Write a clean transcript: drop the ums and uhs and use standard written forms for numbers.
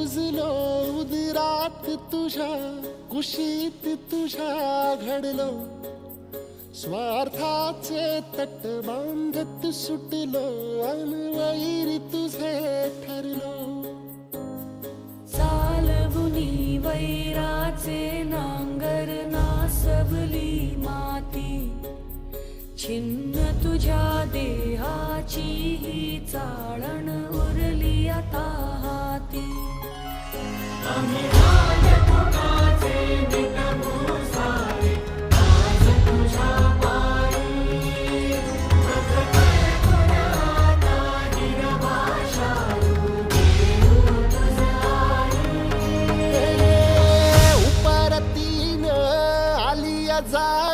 रुजलो उदरात तुझ्या कुशीत तुझ्या घडलो स्वार्थाचे तट बांधत सुटलो अनवैरी तुझे ठरलो चालवुनी वैराचे नांगर नासवली माती छिन्न तुझ्या देहाची ही चाळण उरली आता हाती उपरतीन आलिया जा